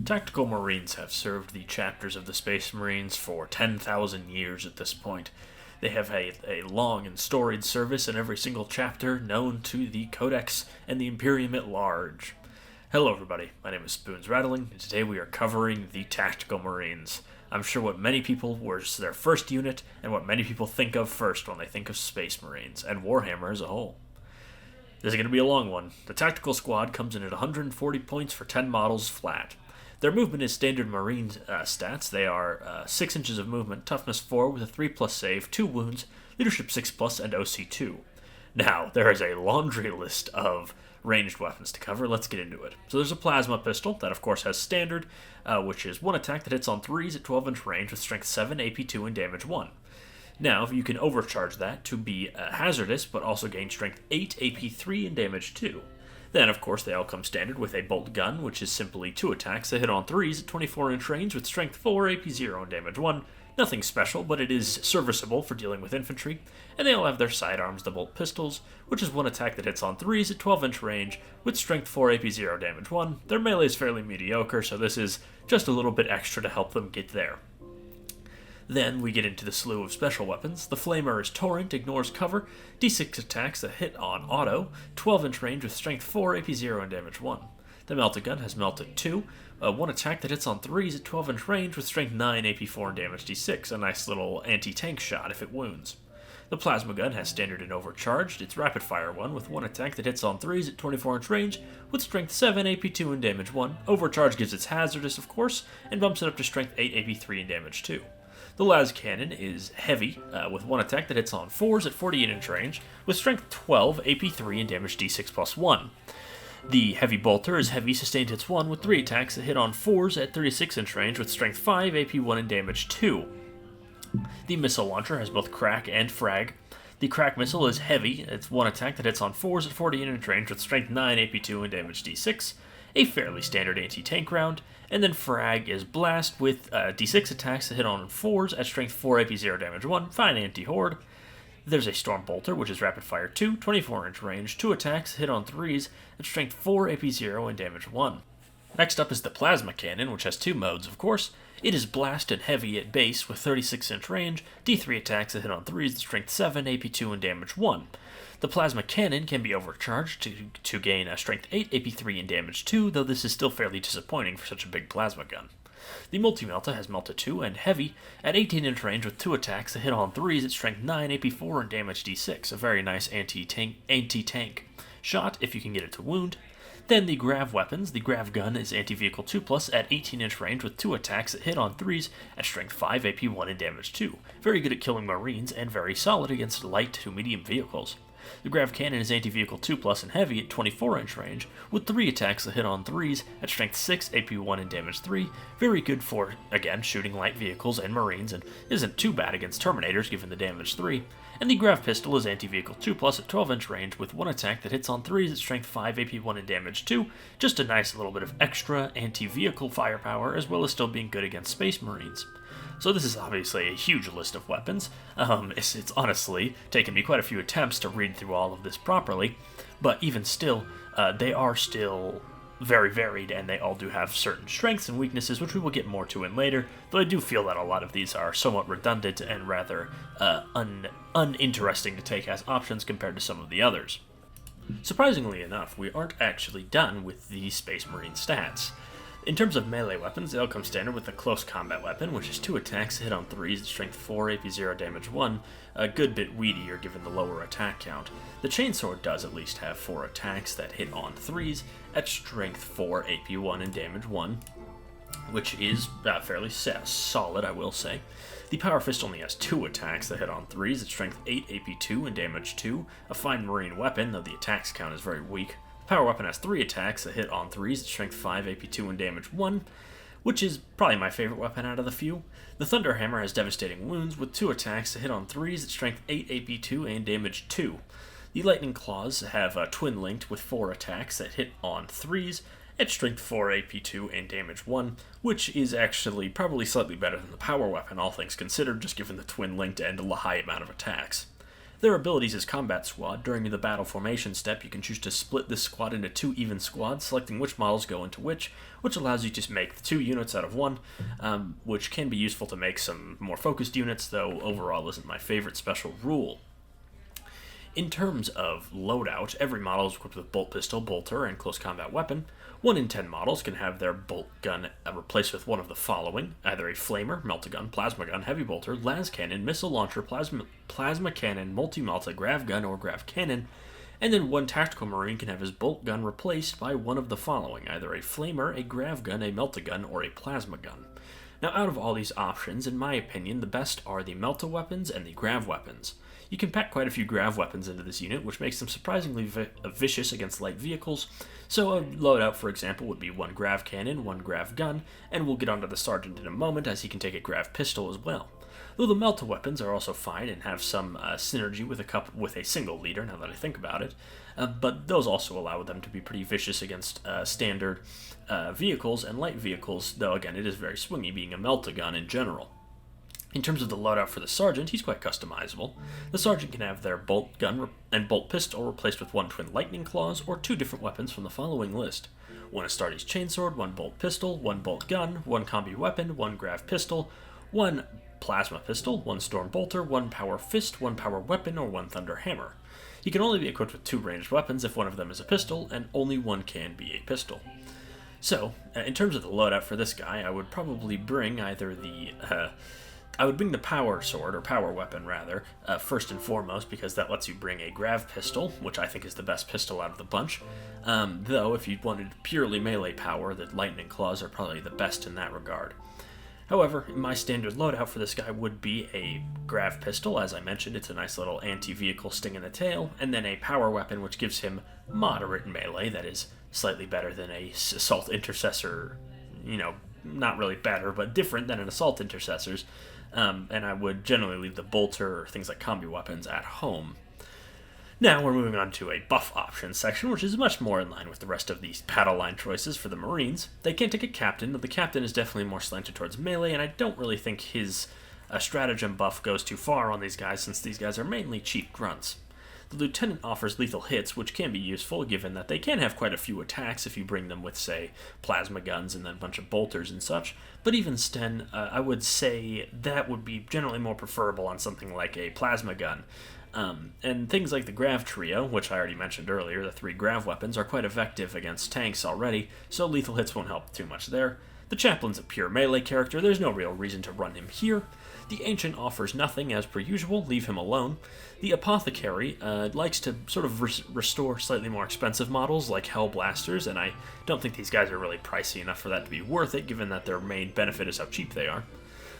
Tactical Marines have served the chapters of the Space Marines for 10,000 years at this point. They have a long and storied service in every single chapter known to the Codex and the Imperium at large. Hello everybody, my name is Spoons Rattling, and today we are covering the Tactical Marines. I'm sure what many people was their first unit, and what many people think of first when they think of Space Marines, and Warhammer as a whole. This is going to be a long one. The Tactical Squad comes in at 140 points for 10 models flat. Their movement is standard Marine stats. They are 6 inches of movement, toughness 4 with a 3+ save, 2 wounds, leadership 6+, and OC 2. Now, there is a laundry list of ranged weapons to cover. Let's get into it. So there's a plasma pistol that, of course, has standard, which is one attack that hits on 3s at 12-inch range with strength 7, AP 2, and damage 1. Now, you can overcharge that to be hazardous, but also gain strength 8, AP 3, and damage 2. Then, of course, they all come standard with a bolt gun, which is simply 2 attacks that hit on 3s at 24-inch range with strength 4, AP 0, and damage 1. Nothing special, but it is serviceable for dealing with infantry. And they all have their sidearms, the bolt pistols, which is 1 attack that hits on 3s at 12-inch range with strength 4, AP 0, damage 1. Their melee is fairly mediocre, so this is just a little bit extra to help them get there. Then we get into the slew of special weapons. The Flamer is Torrent, ignores cover, d6 attacks that hit on auto, 12-inch range with strength 4, AP 0, and damage 1. The Melted Gun has Melted 2, 1 attack that hits on 3s at 12-inch range with strength 9, AP 4, and damage d6, a nice little anti-tank shot if it wounds. The Plasma Gun has standard and overcharged. It's rapid fire 1 with 1 attack that hits on 3s at 24-inch range with strength 7, AP 2, and damage 1. Overcharge gives it hazardous, of course, and bumps it up to strength 8, AP 3, and damage 2. The Las Cannon is heavy, with 1 attack that hits on 4s at 48-inch range, with strength 12, AP 3, and damage d6+1. The Heavy Bolter is heavy, sustained hits 1, with 3 attacks that hit on 4s at 36-inch range, with strength 5, AP 1, and damage 2. The Missile Launcher has both crack and frag. The Crack Missile is heavy, it's 1 attack that hits on 4s at 48-inch range, with strength 9, AP 2, and damage d6. A fairly standard anti-tank round, and then Frag is Blast with d6 attacks that hit on 4s at strength 4, AP 0, damage 1, fine anti-horde. There's a Storm Bolter, which is rapid fire 2, 24-inch range, 2 attacks hit on 3s at strength 4, AP 0, and damage 1. Next up is the Plasma Cannon, which has 2 modes, of course. It is Blast and Heavy at base with 36-inch range, d3 attacks that hit on 3s at strength 7, AP 2, and damage 1. The Plasma Cannon can be overcharged to gain a strength 8, AP 3, and damage 2, though this is still fairly disappointing for such a big plasma gun. The Multi-Melta has Melta 2 and Heavy at 18-inch range with 2 attacks that hit on 3s at strength 9, AP 4, and damage d6, a very nice anti-tank shot if you can get it to wound. Then the Grav weapons. The Grav gun is anti-vehicle 2+ at 18-inch range with 2 attacks that hit on 3s at strength 5, AP 1, and damage 2. Very good at killing Marines and very solid against light to medium vehicles. The Grav Cannon is anti-vehicle 2+ and heavy at 24-inch range, with 3 attacks that hit on 3s at strength 6, AP 1, and damage 3. Very good for, again, shooting light vehicles and Marines, and isn't too bad against Terminators given the damage 3. And the Grav Pistol is anti-vehicle 2+ at 12-inch range, with 1 attack that hits on 3s at strength 5, AP 1, and damage 2. Just a nice little bit of extra anti-vehicle firepower, as well as still being good against Space Marines. So this is obviously a huge list of weapons. It's honestly taken me quite a few attempts to read through all of this properly, but even still, they are still very varied, and they all do have certain strengths and weaknesses, which we will get more to in later, though I do feel that a lot of these are somewhat redundant and rather uninteresting to take as options compared to some of the others. Surprisingly enough, we aren't actually done with the Space Marine stats. In terms of melee weapons, they all come standard with a close combat weapon, which is 2 attacks hit on 3s at strength 4, AP 0, damage 1, a good bit weedier given the lower attack count. The Chainsword does at least have 4 attacks that hit on 3s at strength 4, AP 1, and damage 1, which is fairly solid, I will say. The Power Fist only has 2 attacks that hit on 3s at strength 8, AP 2, and damage 2, a fine Marine weapon, though the attacks count is very weak. Power Weapon has 3 attacks that hit on 3s at strength 5, AP 2, and damage 1, which is probably my favorite weapon out of the few. The Thunder Hammer has devastating wounds with 2 attacks that hit on 3s at strength 8, AP 2, and damage 2. The Lightning Claws have twin linked with 4 attacks that hit on 3s at strength 4, AP2, and damage 1, which is actually probably slightly better than the Power Weapon, all things considered, just given the twin linked and a high amount of attacks. Their abilities as combat squad. During the battle formation step, you can choose to split this squad into 2 even squads, selecting which models go into which allows you to make 2 units out of 1, which can be useful to make some more focused units, though overall isn't my favorite special rule. In terms of loadout, every model is equipped with bolt pistol, bolter, and close combat weapon. 1 in 10 models can have their bolt gun replaced with one of the following: either a flamer, melt-a-gun, plasma gun, heavy bolter, las cannon, missile launcher, plasma cannon, multi-malta, grav gun, or grav cannon. And then 1 tactical marine can have his bolt gun replaced by one of the following: either a flamer, a grav gun, a melt-a-gun, or a plasma gun. Now, out of all these options, in my opinion, the best are the melta weapons and the grav weapons. You can pack quite a few grav weapons into this unit, which makes them surprisingly vicious against light vehicles. So a loadout, for example, would be 1 grav cannon, 1 grav gun, and we'll get onto the sergeant in a moment, as he can take a grav pistol as well. Though the melta weapons are also fine and have some synergy with a single leader, now that I think about it, but those also allow them to be pretty vicious against standard vehicles and light vehicles, though again it is very swingy, being a melta gun in general. In terms of the loadout for the sergeant, he's quite customizable. The sergeant can have their bolt gun and bolt pistol replaced with 1 twin lightning claws, or 2 different weapons from the following list: 1 Astartes chainsword, 1 bolt pistol, 1 bolt gun, 1 combi weapon, 1 grav pistol, 1 plasma pistol, 1 storm bolter, 1 power fist, 1 power weapon, or 1 thunder hammer. He can only be equipped with 2 ranged weapons if one of them is a pistol, and only 1 can be a pistol. So, in terms of the loadout for this guy, I would probably bring either the power sword, or power weapon rather, first and foremost, because that lets you bring a grav pistol, which I think is the best pistol out of the bunch. Though, if you wanted purely melee power, the lightning claws are probably the best in that regard. However, my standard loadout for this guy would be a grav pistol. As I mentioned, it's a nice little anti-vehicle sting in the tail, and then a power weapon, which gives him moderate melee, that is slightly better than a assault intercessor, not really better, but different than an assault intercessors. And I would generally leave the bolter or things like combi weapons at home. Now we're moving on to a buff options section, which is much more in line with the rest of these battle line choices for the Marines. They can't take a captain, but the captain is definitely more slanted towards melee, and I don't really think his stratagem buff goes too far on these guys, since these guys are mainly cheap grunts. The lieutenant offers lethal hits, which can be useful given that they can have quite a few attacks if you bring them with, say, plasma guns and then a bunch of bolters and such, but even Sten, I would say that would be generally more preferable on something like a plasma gun. And things like the grav trio, which I already mentioned earlier, the 3 grav weapons, are quite effective against tanks already, so lethal hits won't help too much there. The chaplain's a pure melee character, there's no real reason to run him here. The ancient offers nothing as per usual, leave him alone. The apothecary likes to sort of restore slightly more expensive models like Hellblasters, and I don't think these guys are really pricey enough for that to be worth it, given that their main benefit is how cheap they are.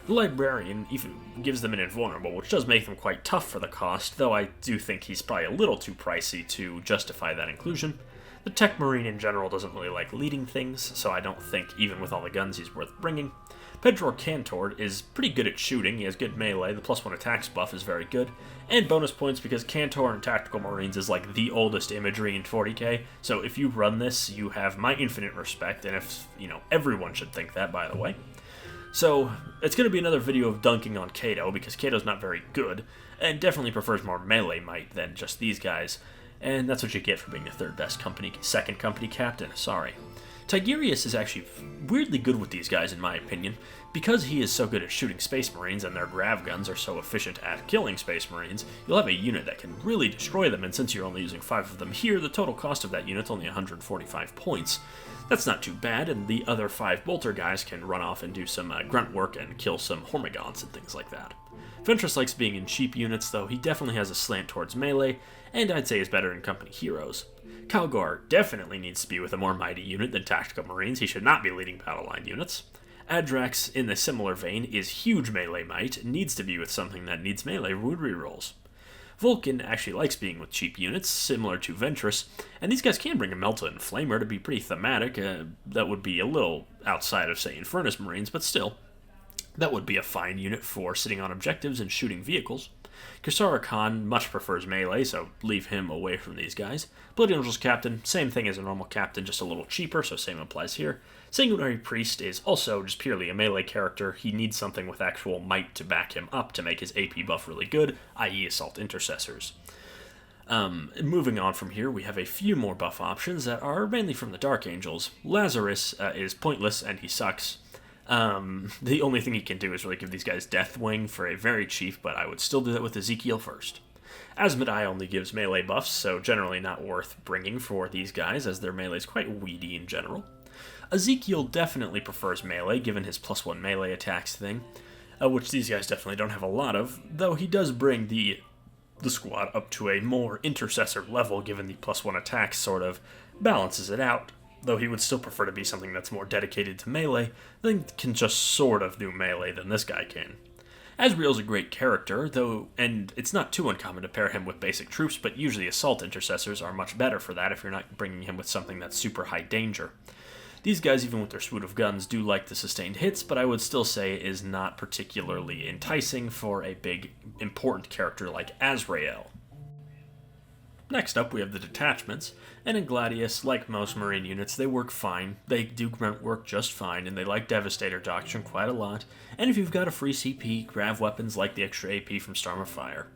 The librarian even gives them an invulnerable, which does make them quite tough for the cost, though I do think he's probably a little too pricey to justify that inclusion. The tech marine in general doesn't really like leading things, so I don't think even with all the guns he's worth bringing. Pedro Cantor is pretty good at shooting, he has good melee, the +1 attacks buff is very good, and bonus points because Cantor in Tactical Marines is like the oldest imagery in 40k, so if you run this, you have my infinite respect, and if, everyone should think that, by the way. So, it's going to be another video of dunking on Kato, because Kato's not very good, and definitely prefers more melee might than just these guys, and that's what you get for being the second company captain, sorry. Tigurius is actually weirdly good with these guys in my opinion. Because he is so good at shooting Space Marines and their grav guns are so efficient at killing Space Marines, you'll have a unit that can really destroy them, and since you're only using 5 of them here, the total cost of that unit's only 145 points. That's not too bad, and the other 5 bolter guys can run off and do some grunt work and kill some Hormigons and things like that. Ventress likes being in cheap units, though he definitely has a slant towards melee, and I'd say is better in company heroes. Calgar definitely needs to be with a more mighty unit than Tactical Marines, he should not be leading battle line units. Adrax, in a similar vein, is huge melee might, and needs to be with something that needs melee wound rerolls. Vulcan actually likes being with cheap units, similar to Ventress, and these guys can bring a Melta and Flamer to be pretty thematic. That would be a little outside of, say, Infernus Marines, but still, that would be a fine unit for sitting on objectives and shooting vehicles. Kisara Khan much prefers melee, so leave him away from these guys. Blood Angel's captain, same thing as a normal captain, just a little cheaper, so same applies here. Sanguinary Priest is also just purely a melee character. He needs something with actual might to back him up to make his AP buff really good, i.e. Assault Intercessors. Moving on from here, we have a few more buff options that are mainly from the Dark Angels. Lazarus is pointless and he sucks. The only thing he can do is really give these guys Deathwing for a very cheap, but I would still do that with Ezekiel first. Asmodai only gives melee buffs, so generally not worth bringing for these guys, as their melee is quite weedy in general. Ezekiel definitely prefers melee, given his +1 melee attacks thing, which these guys definitely don't have a lot of, though he does bring the squad up to a more intercessor level, given the +1 attacks sort of balances it out, though he would still prefer to be something that's more dedicated to melee, than can just sort of do melee than this guy can. Asriel's a great character, though, and it's not too uncommon to pair him with basic troops, but usually Assault Intercessors are much better for that if you're not bringing him with something that's super high danger. These guys, even with their swoot of guns, do like the sustained hits, but I would still say is not particularly enticing for a big, important character like Azrael. Next up, we have the detachments, and in Gladius, like most Marine units, they work fine. They do grunt work just fine, and they like Devastator Doctrine quite a lot, and if you've got a free CP, grab weapons like the extra AP from Storm of Fire.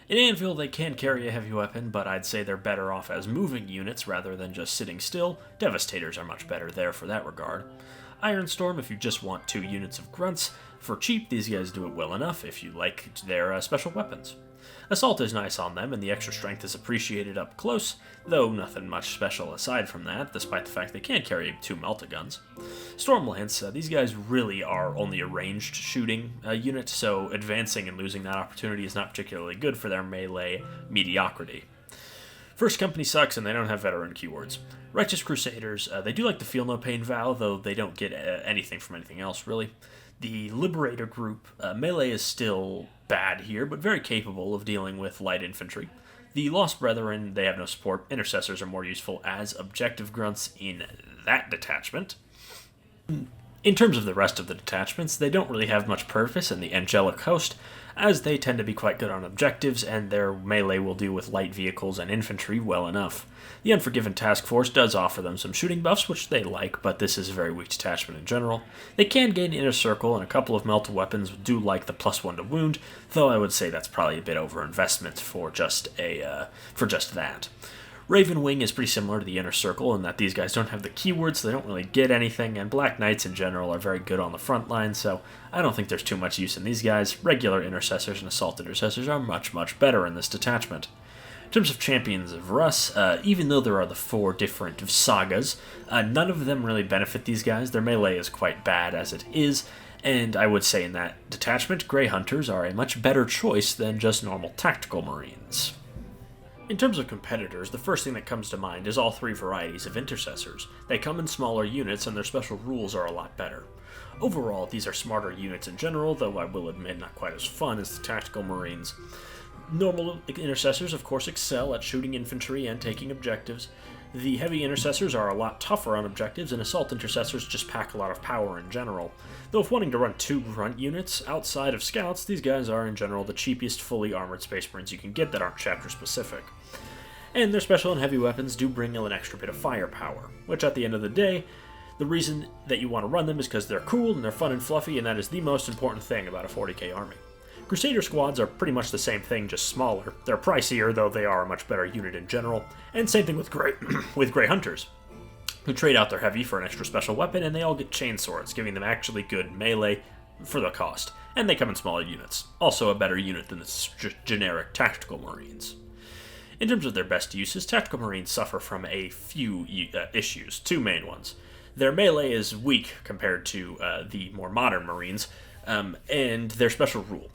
In Anvil, they can carry a heavy weapon, but I'd say they're better off as moving units rather than just sitting still. Devastators are much better there for that regard. Ironstorm, if you just want 2 units of grunts. For cheap, these guys do it well enough if you like their special weapons. Assault is nice on them, and the extra strength is appreciated up close, though nothing much special aside from that, despite the fact they can carry 2 Melta-Guns. Stormlance, these guys really are only a ranged shooting unit, so advancing and losing that opportunity is not particularly good for their melee mediocrity. First Company sucks, and they don't have veteran keywords. Righteous Crusaders, they do like the Feel No Pain vow, though they don't get anything from anything else, really. The Liberator group, melee is still bad here, but very capable of dealing with light infantry. The Lost Brethren, they have no support. Intercessors are more useful as objective grunts in that detachment. In terms of the rest of the detachments, they don't really have much purpose in the Angelic Host, as they tend to be quite good on objectives, and their melee will do with light vehicles and infantry well enough. The Unforgiven Task Force does offer them some shooting buffs, which they like, but this is a very weak detachment in general. They can gain Inner Circle, and a couple of Melta weapons do like the +1 to wound, though I would say that's probably a bit over-investment for just that. Raven Wing is pretty similar to the Inner Circle in that these guys don't have the keywords, so they don't really get anything, and Black Knights in general are very good on the front line, so I don't think there's too much use in these guys. Regular Intercessors and Assault Intercessors are much, much better in this detachment. In terms of Champions of Russ, even though there are the 4 different sagas, none of them really benefit these guys. Their melee is quite bad as it is, and I would say in that detachment, Grey Hunters are a much better choice than just normal Tactical Marines. In terms of competitors, the first thing that comes to mind is all 3 varieties of Intercessors. They come in smaller units, and their special rules are a lot better. Overall, these are smarter units in general, though I will admit not quite as fun as the Tactical Marines. Normal Intercessors, of course, excel at shooting infantry and taking objectives. The Heavy Intercessors are a lot tougher on objectives, and Assault Intercessors just pack a lot of power in general. Though if wanting to run 2 grunt units outside of Scouts, these guys are in general the cheapest fully armored Space Marines you can get that aren't chapter specific. And their special and heavy weapons do bring an extra bit of firepower, which at the end of the day, the reason that you want to run them is because they're cool and they're fun and fluffy, and that is the most important thing about a 40k army. Crusader squads are pretty much the same thing, just smaller. They're pricier, though they are a much better unit in general, and same thing with Grey Hunters, who trade out their heavy for an extra special weapon, and they all get chainswords, giving them actually good melee for the cost, and they come in smaller units. Also a better unit than the generic Tactical Marines. In terms of their best uses, Tactical Marines suffer from a few issues, 2 main ones. Their melee is weak compared to the more modern Marines, and their special rule.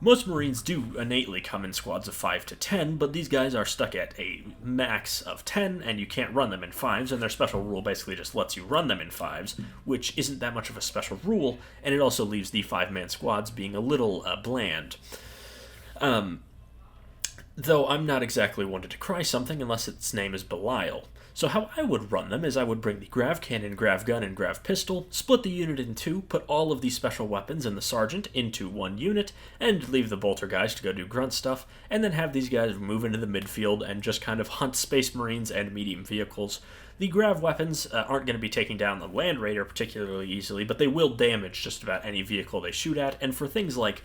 Most Marines do innately come in squads of 5 to 10, but these guys are stuck at a max of 10, and you can't run them in 5s, and their special rule basically just lets you run them in 5s, which isn't that much of a special rule, and it also leaves the 5-man squads being a little bland. Though I'm not exactly one to decry something unless its name is Belial. So how I would run them is I would bring the grav cannon, grav gun, and grav pistol, split the unit in two, put all of the special weapons and the sergeant into one unit, and leave the bolter guys to go do grunt stuff, and then have these guys move into the midfield and just kind of hunt Space Marines and medium vehicles. The grav weapons aren't going to be taking down the Land Raider particularly easily, but they will damage just about any vehicle they shoot at, and for things like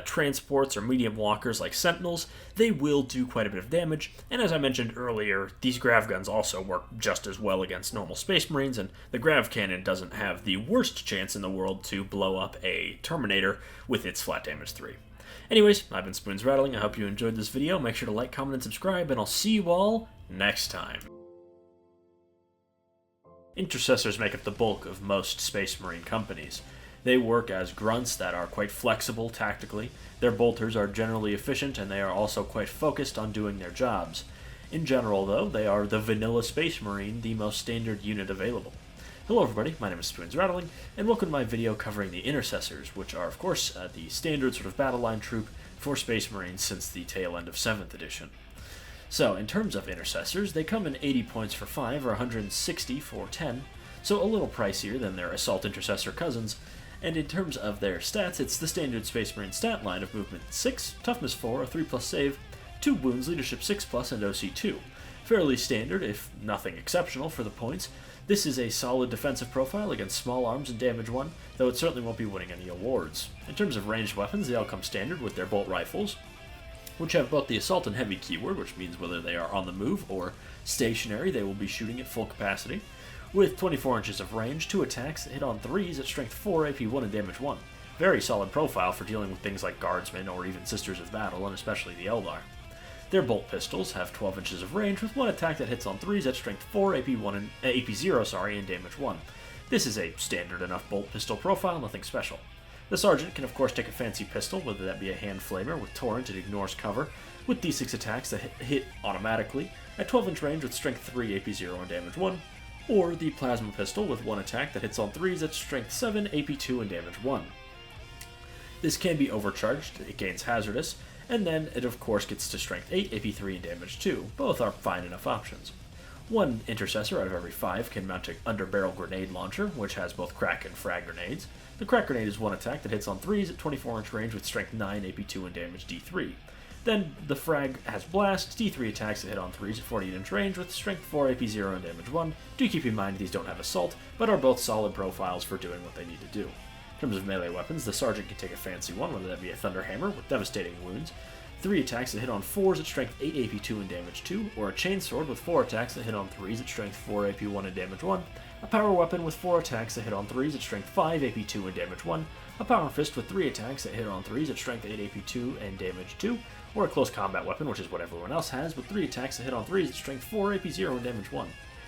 transports or medium walkers like Sentinels, they will do quite a bit of damage, and as I mentioned earlier, these grav guns also work just as well against normal Space Marines, and the grav cannon doesn't have the worst chance in the world to blow up a Terminator with its flat damage 3. Anyways, I've been Spoons Rattling. I hope you enjoyed this video. Make sure to like, comment, and subscribe, and I'll see you all next time. Intercessors make up the bulk of most Space Marine companies. They work as grunts that are quite flexible tactically, their bolters are generally efficient, and they are also quite focused on doing their jobs. In general, though, they are the vanilla Space Marine, the most standard unit available. Hello everybody, my name is Spoons Rattling, and welcome to my video covering the Intercessors, which are of course the standard sort of battle line troop for Space Marines since the tail end of 7th edition. So, in terms of Intercessors, they come in 80 points for 5 or 160 for 10, so a little pricier than their Assault Intercessor cousins, and in terms of their stats, it's the standard Space Marine stat line of Movement 6, Toughness 4, a 3+ save, 2 wounds, Leadership 6+, and OC 2. Fairly standard, if nothing exceptional for the points. This is a solid defensive profile against small arms and damage 1, though it certainly won't be winning any awards. In terms of ranged weapons, they all come standard with their bolt rifles, which have both the assault and heavy keyword, which means whether they are on the move or stationary, they will be shooting at full capacity. With 24 inches of range, 2 attacks that hit on 3s at strength 4, AP 1, and damage 1. Very solid profile for dealing with things like Guardsmen or even Sisters of Battle, and especially the Eldar. Their bolt pistols have 12 inches of range with 1 attack that hits on 3s at strength 4, AP 1, and AP 0, and damage 1. This is a standard enough bolt pistol profile, nothing special. The Sergeant can of course take a fancy pistol, whether that be a hand flamer with Torrent, it ignores cover, with d6 attacks that hit automatically, at 12-inch range with strength 3, AP 0, and damage 1, or the Plasma pistol with 1 attack that hits on 3s at strength 7, AP 2, and damage 1. This can be overcharged, it gains hazardous, and then it of course gets to strength 8, AP 3, and damage 2. Both are fine enough options. One Intercessor out of every 5 can mount an underbarrel grenade launcher, which has both crack and frag grenades. The crack grenade is 1 attack that hits on 3s at 24-inch range with strength 9, AP 2, and damage D3. Then the frag has blast, D3 attacks that hit on 3s at 48-inch range with strength 4, AP 0, and damage 1. Do keep in mind these don't have assault, but are both solid profiles for doing what they need to do. In terms of melee weapons, the Sergeant can take a fancy one, whether that be a Thunderhammer with devastating wounds, 3 attacks that hit on 4s at strength 8, AP 2, and damage 2, or a Chainsword with 4 attacks that hit on 3s at strength 4, AP 1, and damage 1, a Power Weapon with 4 attacks that hit on 3s at strength 5, AP 2, and damage 1, a Power Fist with 3 attacks that hit on 3s at strength 8, AP 2, and damage 2, or a Close Combat Weapon, which is what everyone else has, with 3 attacks that hit on 3s at strength 4, AP 0, and damage 1.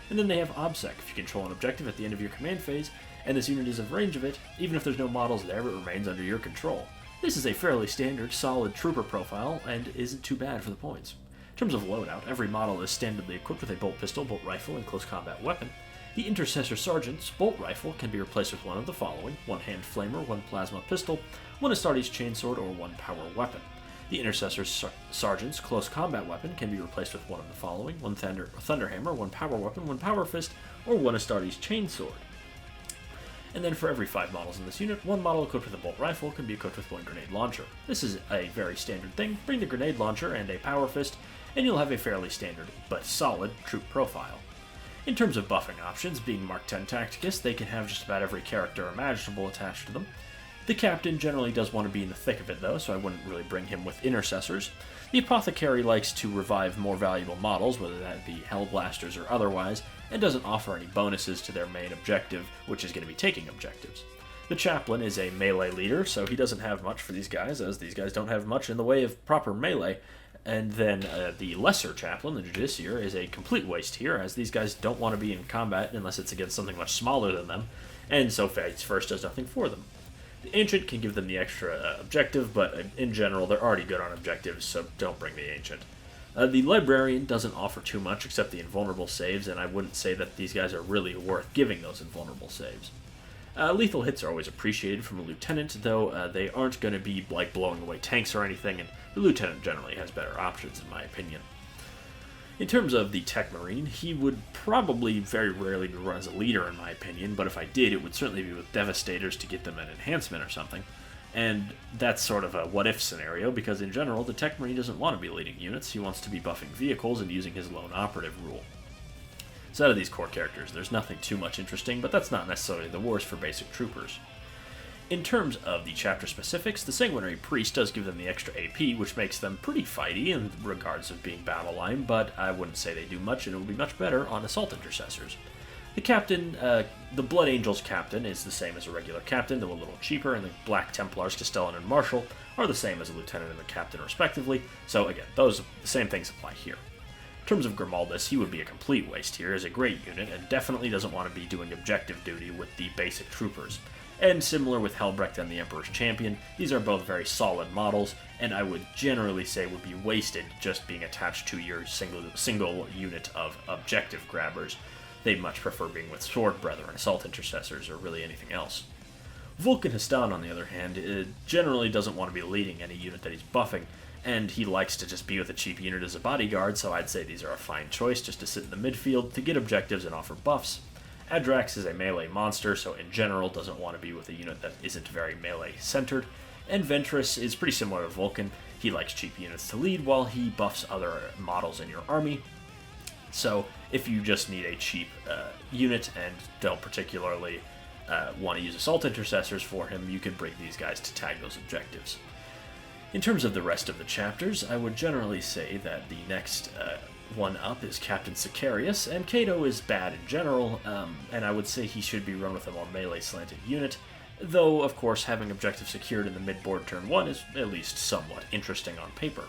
And then they have OBSEC. If you control an objective at the end of your command phase, and this unit is of range of it, even if there's no models there, it remains under your control. This is a fairly standard, solid trooper profile, and isn't too bad for the points. In terms of loadout, every model is standardly equipped with a bolt pistol, bolt rifle, and close combat weapon. The Intercessor Sergeant's bolt rifle can be replaced with one of the following: 1 hand flamer, 1 plasma pistol, 1 Astartes chainsword, or 1 power weapon. The Intercessor Sergeant's close combat weapon can be replaced with one of the following: 1 Thunderhammer, 1 power weapon, 1 power fist, or 1 Astartes chainsword. And then for every 5 models in this unit, 1 model equipped with a bolt rifle can be equipped with 1 grenade launcher. This is a very standard thing. Bring the grenade launcher and a power fist, and you'll have a fairly standard but solid troop profile. In terms of buffing options, being Mark 10 Tacticus, they can have just about every character imaginable attached to them. The Captain generally does want to be in the thick of it though, so I wouldn't really bring him with Intercessors. The Apothecary likes to revive more valuable models, whether that be Hellblasters or otherwise, and doesn't offer any bonuses to their main objective, which is going to be taking objectives. The Chaplain is a melee leader, so he doesn't have much for these guys, as these guys don't have much in the way of proper melee. And then the Lesser Chaplain, the Judiciary, is a complete waste here, as these guys don't want to be in combat unless it's against something much smaller than them, and so Fates First does nothing for them. The Ancient can give them the extra objective, but in general they're already good on objectives, so don't bring the Ancient. The Librarian doesn't offer too much except the invulnerable saves, and I wouldn't say that these guys are really worth giving those invulnerable saves. Lethal hits are always appreciated from a Lieutenant, though they aren't going to be like blowing away tanks or anything, and the Lieutenant generally has better options in my opinion. In terms of the Tech Marine, he would probably very rarely be run as a leader, in my opinion, but if I did, it would certainly be with Devastators to get them an enhancement or something. And that's sort of a what-if scenario, because in general, the Tech Marine doesn't want to be leading units, he wants to be buffing vehicles and using his lone operative rule. So out of these core characters, there's nothing too much interesting, but that's not necessarily the worst for basic troopers. In terms of the chapter specifics, the Sanguinary Priest does give them the extra AP, which makes them pretty fighty in regards of being battle line, but I wouldn't say they do much, and it would be much better on Assault Intercessors. The captain, the Blood Angels captain, is the same as a regular captain, though a little cheaper, and the Black Templars, Castellan and Marshal, are the same as a lieutenant and a captain, respectively, so again, the same things apply here. In terms of Grimaldus, he would be a complete waste here as a great unit, and definitely doesn't want to be doing objective duty with the basic troopers. And similar with Helbrecht and the Emperor's Champion, these are both very solid models, and I would generally say would be wasted just being attached to your single unit of objective grabbers. They'd much prefer being with Sword Brethren, Assault Intercessors, or really anything else. Vulcan Hastan, on the other hand, generally doesn't want to be leading any unit that he's buffing, and he likes to just be with a cheap unit as a bodyguard, so I'd say these are a fine choice just to sit in the midfield to get objectives and offer buffs. Adrax is a melee monster, so in general doesn't want to be with a unit that isn't very melee-centered, and Ventress is pretty similar to Vulcan. He likes cheap units to lead while he buffs other models in your army. So if you just need a cheap unit and don't particularly want to use Assault Intercessors for him, you can bring these guys to tag those objectives. In terms of the rest of the chapters, I would generally say that the next one up is Captain Sicarius, and Cato is bad in general, and I would say he should be run with a more melee-slanted unit, though, of course, having objective secured in the mid-board turn 1 is at least somewhat interesting on paper.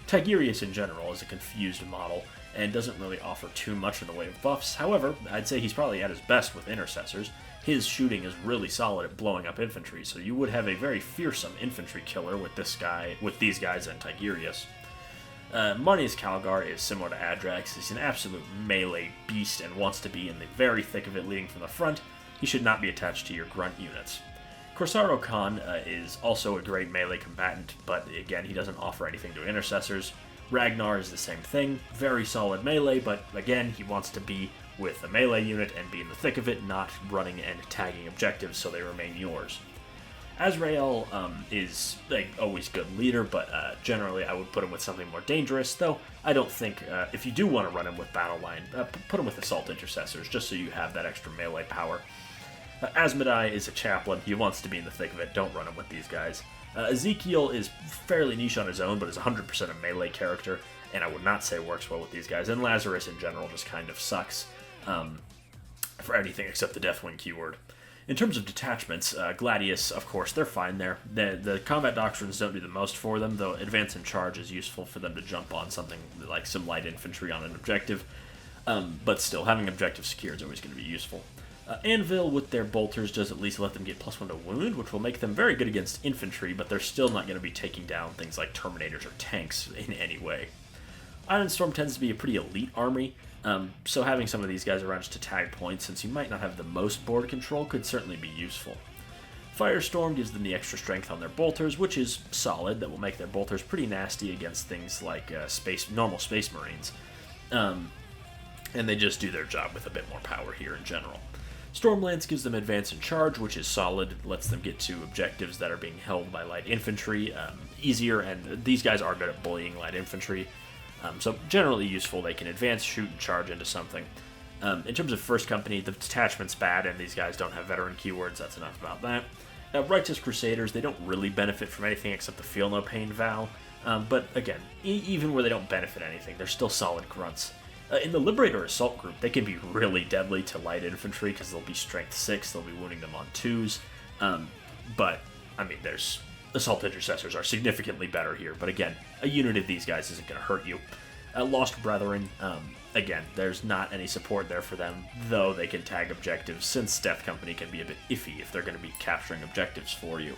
Tigurius in general is a confused model, and doesn't really offer too much in the way of buffs. However, I'd say he's probably at his best with Intercessors. His shooting is really solid at blowing up infantry, so you would have a very fearsome infantry killer with these guys and Tigurius. Marnius Calgar is similar to Adrax. He's an absolute melee beast and wants to be in the very thick of it leading from the front. He should not be attached to your grunt units. Corsaro Khan is also a great melee combatant, but again, he doesn't offer anything to Intercessors. Ragnar is the same thing, very solid melee, but again, he wants to be with a melee unit and be in the thick of it, not running and tagging objectives so they remain yours. Azrael is always good leader, but generally I would put him with something more dangerous, though I don't think, if you do want to run him with battle line, put him with Assault Intercessors, just so you have that extra melee power. Asmodai is a chaplain, he wants to be in the thick of it, don't run him with these guys. Ezekiel is fairly niche on his own, but is 100% a melee character, and I would not say works well with these guys, and Lazarus in general just kind of sucks for anything except the Deathwing keyword. In terms of detachments, Gladius, of course, they're fine there. The combat doctrines don't do the most for them, though Advance and Charge is useful for them to jump on something like some light infantry on an objective, but still, having objective secure is always going to be useful. Anvil, with their bolters, does at least let them get +1 to wound, which will make them very good against infantry, but they're still not going to be taking down things like Terminators or tanks in any way. Ironstorm tends to be a pretty elite army, so having some of these guys around just to tag points, since you might not have the most board control, could certainly be useful. Firestorm gives them the extra strength on their bolters, which is solid. That will make their bolters pretty nasty against things like normal Space Marines, and they just do their job with a bit more power here in general. Stormlance gives them Advance and Charge, which is solid, lets them get to objectives that are being held by light infantry easier, and these guys are good at bullying light infantry, so generally useful. They can advance, shoot, and charge into something. In terms of First Company, the detachment's bad, and these guys don't have veteran keywords, that's enough about that. Righteous Crusaders, they don't really benefit from anything except the Feel No Pain vow, but again, even where they don't benefit anything, they're still solid grunts. In the Liberator Assault group, they can be really deadly to light infantry because they'll be strength 6, they'll be wounding them on 2s, but, I mean, Assault Intercessors are significantly better here, but again, a unit of these guys isn't going to hurt you. Lost Brethren, again, there's not any support there for them, though they can tag objectives, since Death Company can be a bit iffy if they're going to be capturing objectives for you.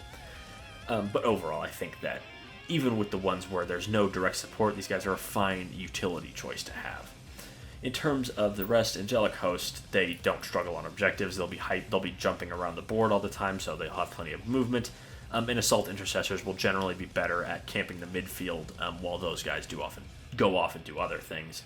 But overall, I think that even with the ones where there's no direct support, these guys are a fine utility choice to have. In terms of the rest, Angelic Host, they don't struggle on objectives. They'll be jumping around the board all the time, so they'll have plenty of movement. And Assault Intercessors will generally be better at camping the midfield, while those guys go off and do other things.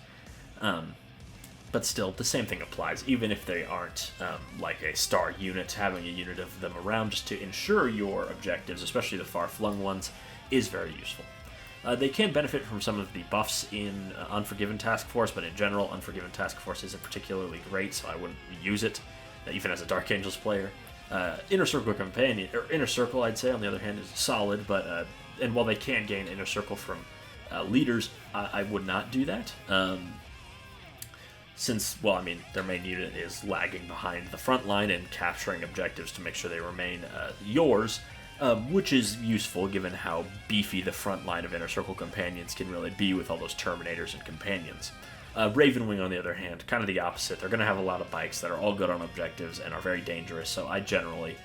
But still, the same thing applies, even if they aren't like a star unit. Having a unit of them around just to ensure your objectives, especially the far-flung ones, is very useful. They can benefit from some of the buffs in Unforgiven Task Force, but in general, Unforgiven Task Force isn't particularly great, so I wouldn't use it, even as a Dark Angels player. Inner Circle Companion, or Inner Circle, I'd say, on the other hand, is solid, but and while they can gain Inner Circle from leaders, I would not do that. Since, well, I mean, their main unit is lagging behind the front line and capturing objectives to make sure they remain yours, which is useful given how beefy the front line of Inner Circle Companions can really be with all those Terminators and Companions. Ravenwing, on the other hand, kind of the opposite. They're going to have a lot of bikes that are all good on objectives and are very dangerous, so I generally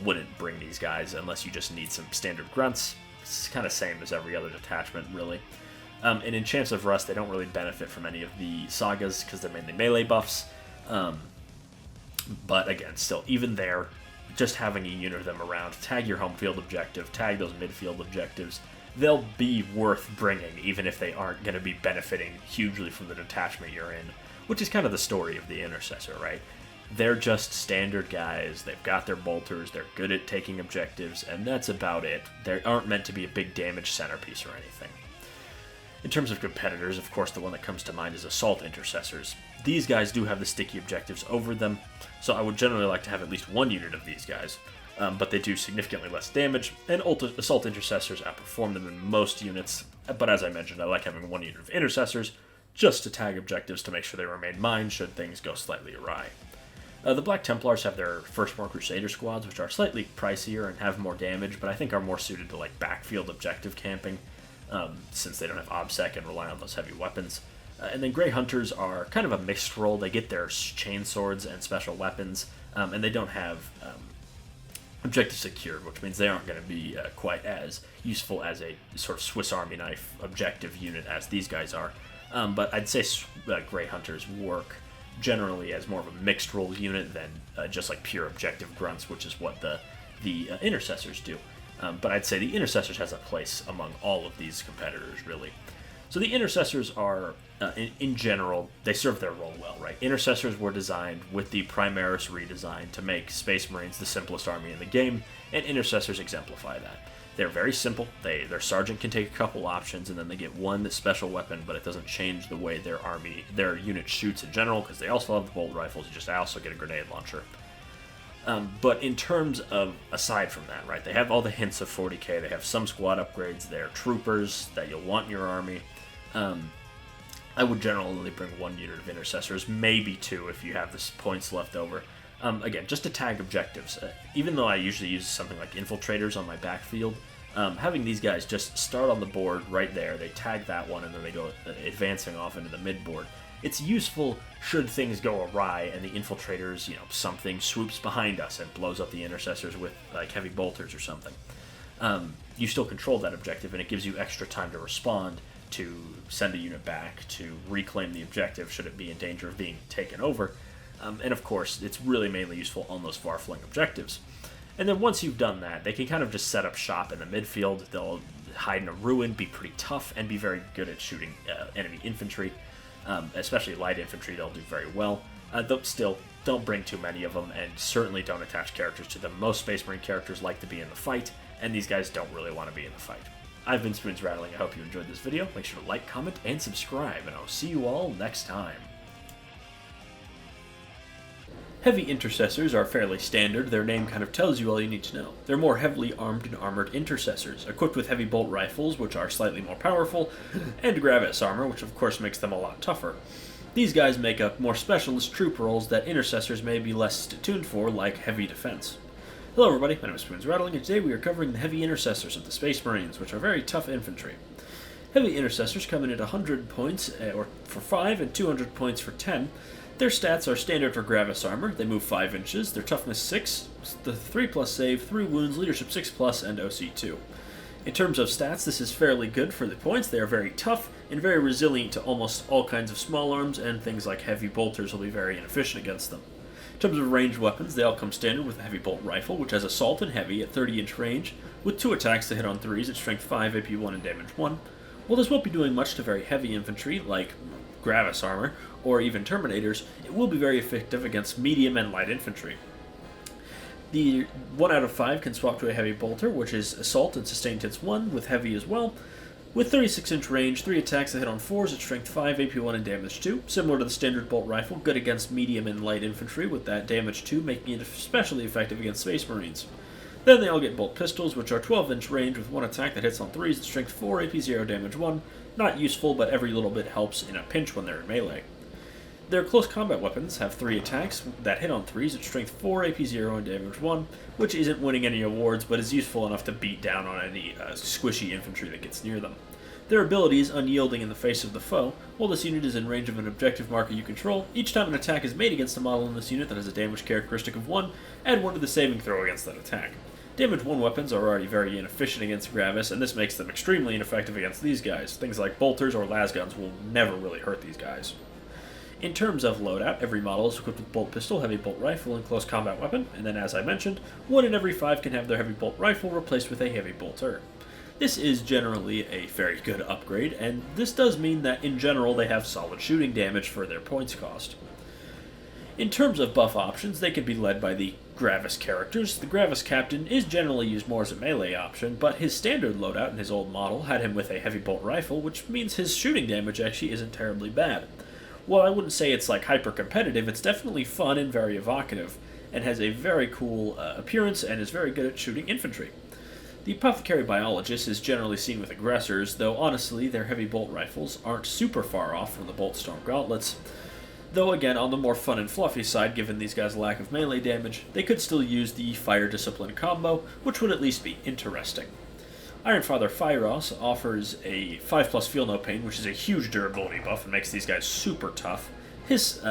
wouldn't bring these guys unless you just need some standard grunts. It's kind of same as every other detachment, really. And in Chance of Rust, they don't really benefit from any of the sagas because they're mainly melee buffs. But again, still, even there, just having a unit of them around, tag your home field objective, tag those midfield objectives, they'll be worth bringing, even if they aren't going to be benefiting hugely from the detachment you're in, which is kind of the story of the Intercessor, right? They're just standard guys, they've got their bolters, they're good at taking objectives, and that's about it. They aren't meant to be a big damage centerpiece or anything. In terms of competitors, of course, the one that comes to mind is Assault Intercessors. These guys do have the sticky objectives over them, so I would generally like to have at least one unit of these guys. But they do significantly less damage, and Assault Intercessors outperform them in most units. But as I mentioned, I like having one unit of Intercessors just to tag objectives to make sure they remain mine should things go slightly awry. The Black Templars have their Firstborn Crusader squads, which are slightly pricier and have more damage, but I think are more suited to like backfield objective camping, since they don't have OBSEC and rely on those heavy weapons. And then Grey Hunters are kind of a mixed role. They get their chain swords and special weapons, and they don't have objective secured, which means they aren't going to be quite as useful as a sort of Swiss Army knife objective unit as these guys are. But I'd say Grey Hunters work generally as more of a mixed role unit than just like pure objective grunts, which is what the Intercessors do. But I'd say the Intercessors has a place among all of these competitors, really. So the Intercessors are, in general, they serve their role well, right? Intercessors were designed with the Primaris redesign to make Space Marines the simplest army in the game, and Intercessors exemplify that. They're very simple. Their sergeant can take a couple options, and then they get one special weapon, but it doesn't change the way their unit shoots in general, because they also have the bolt rifles. I also get a grenade launcher. But in terms of, aside from that, right, they have all the hints of 40k. They have some squad upgrades. They're troopers that you'll want in your army. I would generally bring one unit of Intercessors, maybe two if you have the points left over. Again, just to tag objectives. Even though I usually use something like Infiltrators on my backfield, having these guys just start on the board right there, they tag that one, and then they go advancing off into the mid-board. It's useful should things go awry and the Infiltrators, something swoops behind us and blows up the Intercessors with like heavy bolters or something. You still control that objective, and it gives you extra time to respond, to send a unit back, to reclaim the objective should it be in danger of being taken over. And of course, it's really mainly useful on those far-flung objectives. And then once you've done that, they can kind of just set up shop in the midfield. They'll hide in a ruin, be pretty tough, and be very good at shooting enemy infantry. Especially light infantry, they'll do very well. Though still, don't bring too many of them, and certainly don't attach characters to them. Most Space Marine characters like to be in the fight, and these guys don't really want to be in the fight. I've been Spoons Rattling. I hope you enjoyed this video. Make sure to like, comment, and subscribe, and I'll see you all next time. Heavy Intercessors are fairly standard. Their name kind of tells you all you need to know. They're more heavily armed and armored Intercessors, equipped with heavy bolt rifles, which are slightly more powerful, and Gravis armor, which of course makes them a lot tougher. These guys make up more specialist troop roles that Intercessors may be less tuned for, like heavy defense. Hello everybody, my name is Spoons Rattling, and today we are covering the Heavy Intercessors of the Space Marines, which are very tough infantry. Heavy Intercessors come in at 100 points for 5 and 200 points for 10. Their stats are standard for Gravis armor. They move 5 inches, their toughness 6, the 3+ save, 3 wounds, leadership 6+, and OC 2. In terms of stats, this is fairly good for the points. They are very tough and very resilient to almost all kinds of small arms, and things like heavy bolters will be very inefficient against them. In terms of ranged weapons, they all come standard with a heavy bolt rifle, which has assault and heavy at 30-inch range, with 2 attacks to hit on 3s at strength 5, AP 1, and damage 1. While this won't be doing much to very heavy infantry, like Gravis armor, or even Terminators, it will be very effective against medium and light infantry. The 1 out of 5 can swap to a heavy bolter, which is Assault and Sustained Hits 1, with heavy as well. With 36-inch range, 3 attacks that hit on 4s at Strength 5, AP 1, and Damage 2. Similar to the standard bolt rifle, good against medium and light infantry, with that Damage 2 making it especially effective against Space Marines. Then they all get bolt pistols, which are 12-inch range with 1 attack that hits on 3s at Strength 4, AP 0, Damage 1. Not useful, but every little bit helps in a pinch when they're in melee. Their close combat weapons have 3 attacks that hit on 3s at Strength 4, AP 0, and Damage 1, which isn't winning any awards, but is useful enough to beat down on any squishy infantry that gets near them. Their ability is unyielding in the face of the foe. While this unit is in range of an objective marker you control, each time an attack is made against a model in this unit that has a damage characteristic of 1, add 1 to the saving throw against that attack. Damage 1 weapons are already very inefficient against Gravis, and this makes them extremely ineffective against these guys. Things like bolters or lasguns will never really hurt these guys. In terms of loadout, every model is equipped with bolt pistol, heavy bolt rifle, and close combat weapon, and then as I mentioned, 1 in every 5 can have their heavy bolt rifle replaced with a heavy bolter. This is generally a very good upgrade, and this does mean that in general they have solid shooting damage for their points cost. In terms of buff options, they can be led by the Gravis characters. The Gravis Captain is generally used more as a melee option, but his standard loadout in his old model had him with a heavy bolt rifle, which means his shooting damage actually isn't terribly bad. While I wouldn't say it's like hyper competitive, it's definitely fun and very evocative, and has a very cool appearance and is very good at shooting infantry. The Apothecary Biologist is generally seen with aggressors, though honestly their heavy bolt rifles aren't super far off from the Bolt Storm Gauntlets. Though again, on the more fun and fluffy side, given these guys' lack of melee damage, they could still use the Fire Discipline combo, which would at least be interesting. Ironfather Fyros offers a 5+ Feel No Pain, which is a huge durability buff and makes these guys super tough. His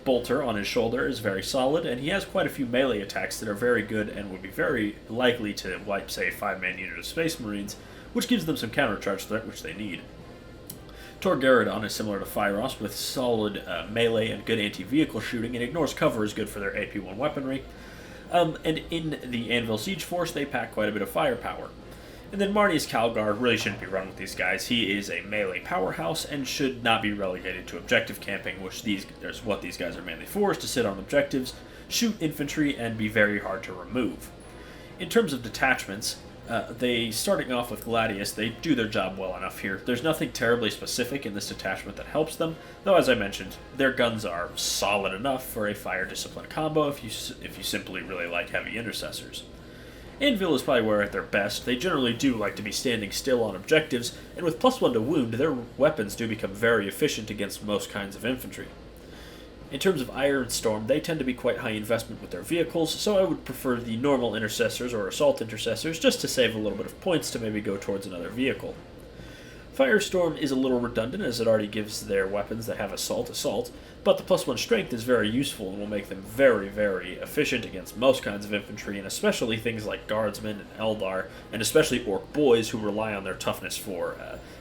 bolter on his shoulder is very solid, and he has quite a few melee attacks that are very good and would be very likely to wipe, say, a 5-man unit of Space Marines, which gives them some countercharge threat, which they need. Torgaradon is similar to Fyros, with solid melee and good anti-vehicle shooting, and ignores cover is good for their AP1 weaponry. And in the Anvil Siege Force, they pack quite a bit of firepower. And then Marnius Calgard really shouldn't be run with these guys. He is a melee powerhouse and should not be relegated to objective camping, which is what these guys are mainly for, is to sit on objectives, shoot infantry, and be very hard to remove. In terms of detachments, starting off with Gladius, they do their job well enough here. There's nothing terribly specific in this detachment that helps them, though as I mentioned, their guns are solid enough for a Fire Discipline combo if you simply really like heavy intercessors. Anvil is probably where at their best. They generally do like to be standing still on objectives, and with +1 to wound, their weapons do become very efficient against most kinds of infantry. In terms of Ironstorm, they tend to be quite high investment with their vehicles, so I would prefer the normal Intercessors or Assault Intercessors just to save a little bit of points to maybe go towards another vehicle. Firestorm is a little redundant as it already gives their weapons that have Assault, but the +1 strength is very useful and will make them very, very efficient against most kinds of infantry, and especially things like Guardsmen and Eldar, and especially Orc Boys who rely on their toughness for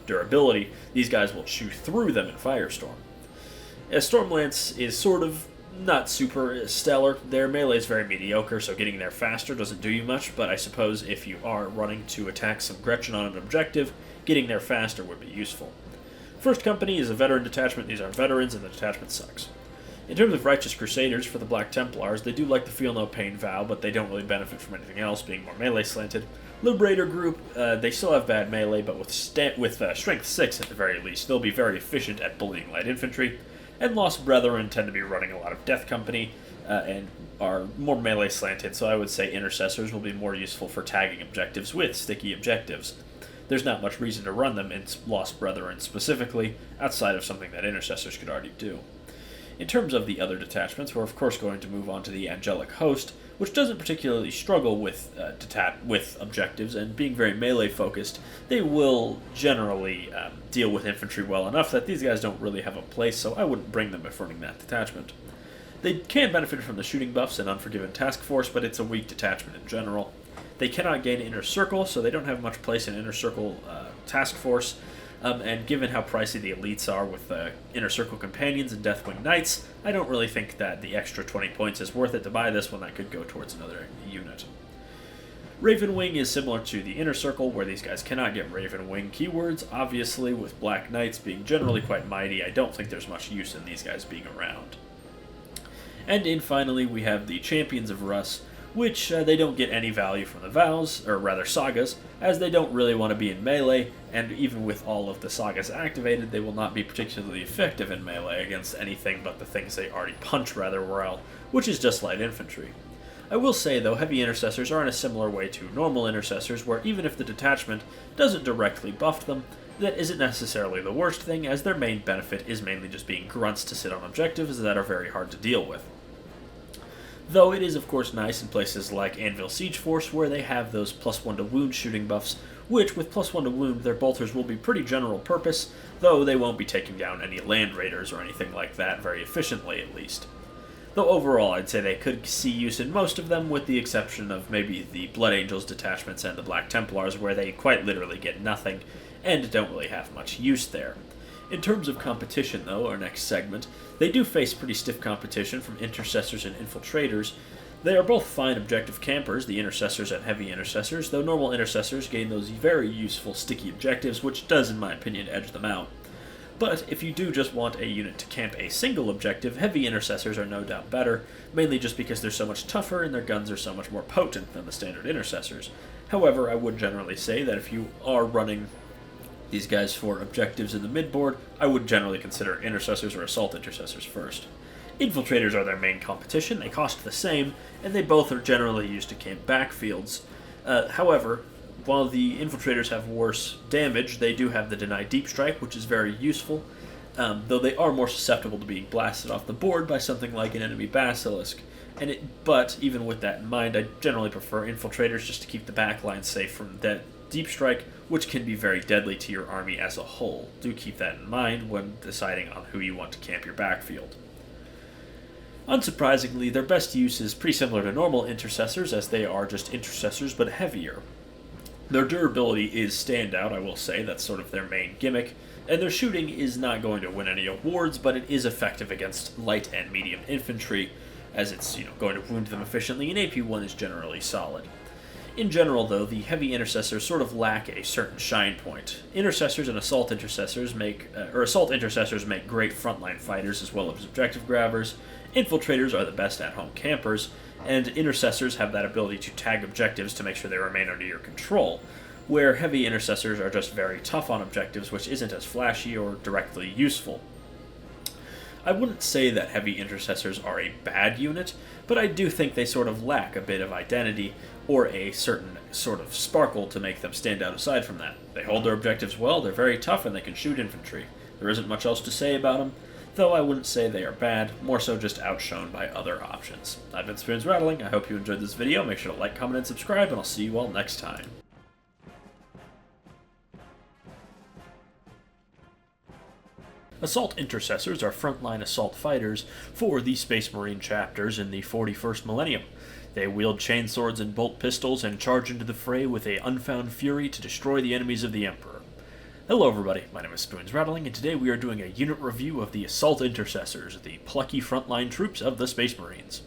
durability. These guys will chew through them in Firestorm. Stormlance is sort of not super stellar. Their melee is very mediocre, so getting there faster doesn't do you much, but I suppose if you are running to attack some Gretchen on an objective, getting there faster would be useful. First Company is a veteran detachment. These are veterans, and the detachment sucks. In terms of Righteous Crusaders for the Black Templars, they do like the Feel No Pain vow, but they don't really benefit from anything else, being more melee slanted. Liberator Group, they still have bad melee, but with Strength 6 at the very least, they'll be very efficient at bullying light infantry. And Lost Brethren tend to be running a lot of Death Company, and are more melee slanted, so I would say Intercessors will be more useful for tagging objectives with sticky objectives. There's not much reason to run them in Lost Brethren specifically, outside of something that Intercessors could already do. In terms of the other detachments, we're of course going to move on to the Angelic Host, which doesn't particularly struggle with objectives, and being very melee focused, they will generally deal with infantry well enough that these guys don't really have a place, so I wouldn't bring them if running that detachment. They can benefit from the shooting buffs and Unforgiven Task Force, but it's a weak detachment in general. They cannot gain Inner Circle, so they don't have much place in Inner Circle Task Force, and given how pricey the elites are with Inner Circle Companions and Deathwing Knights, I don't really think that the extra 20 points is worth it to buy this one. That could go towards another unit. Raven Wing is similar to the Inner Circle, where these guys cannot get Raven Wing keywords. Obviously, with Black Knights being generally quite mighty, I don't think there's much use in these guys being around. And in finally, we have the Champions of Russ, which they don't get any value from the vows, or rather sagas, as they don't really want to be in melee, and even with all of the sagas activated, they will not be particularly effective in melee against anything but the things they already punch rather well, which is just light infantry. I will say, though, heavy intercessors are in a similar way to normal intercessors, where even if the detachment doesn't directly buff them, that isn't necessarily the worst thing, as their main benefit is mainly just being grunts to sit on objectives that are very hard to deal with. Though it is of course nice in places like Anvil Siege Force, where they have those +1 to wound shooting buffs, which with +1 to wound their bolters will be pretty general purpose, though they won't be taking down any land raiders or anything like that very efficiently at least. Though overall I'd say they could see use in most of them, with the exception of maybe the Blood Angels detachments and the Black Templars, where they quite literally get nothing and don't really have much use there. In terms of competition, though, our next segment, they do face pretty stiff competition from Intercessors and Infiltrators. They are both fine objective campers, the Intercessors and Heavy Intercessors, though normal Intercessors gain those very useful sticky objectives, which does, in my opinion, edge them out. But if you do just want a unit to camp a single objective, Heavy Intercessors are no doubt better, mainly just because they're so much tougher and their guns are so much more potent than the standard Intercessors. However, I would generally say that if you are running these guys for objectives in the midboard, I would generally consider Intercessors or Assault Intercessors first. Infiltrators are their main competition, they cost the same, and they both are generally used to camp backfields. However, while the Infiltrators have worse damage, they do have the Deny Deep Strike, which is very useful, though they are more susceptible to being blasted off the board by something like an enemy Basilisk. But even with that in mind, I generally prefer Infiltrators just to keep the backline safe from Deep Strike, which can be very deadly to your army as a whole. Do keep that in mind when deciding on who you want to camp your backfield. Unsurprisingly, their best use is pretty similar to normal Intercessors, as they are just Intercessors but heavier. Their durability is standout, I will say, that's sort of their main gimmick, and their shooting is not going to win any awards, but it is effective against light and medium infantry, as it's going to wound them efficiently, and AP1 is generally solid. In general, though, the Heavy Intercessors sort of lack a certain shine point. Intercessors and Assault Intercessors make great frontline fighters as well as objective grabbers. Infiltrators are the best at-home campers, and Intercessors have that ability to tag objectives to make sure they remain under your control, where Heavy Intercessors are just very tough on objectives, which isn't as flashy or directly useful. I wouldn't say that Heavy Intercessors are a bad unit, but I do think they sort of lack a bit of identity, or a certain sort of sparkle to make them stand out aside from that. They hold their objectives well, they're very tough, and they can shoot infantry. There isn't much else to say about them, though I wouldn't say they are bad, more so just outshone by other options. I've been Spoons Rattling, I hope you enjoyed this video, make sure to like, comment, and subscribe, and I'll see you all next time. Assault Intercessors are frontline assault fighters for the Space Marine chapters in the 41st millennium. They wield chainswords and bolt pistols and charge into the fray with a unfound fury to destroy the enemies of the Emperor. Hello everybody, my name is Spoons Rattling, and today we are doing a unit review of the Assault Intercessors, the plucky frontline troops of the Space Marines.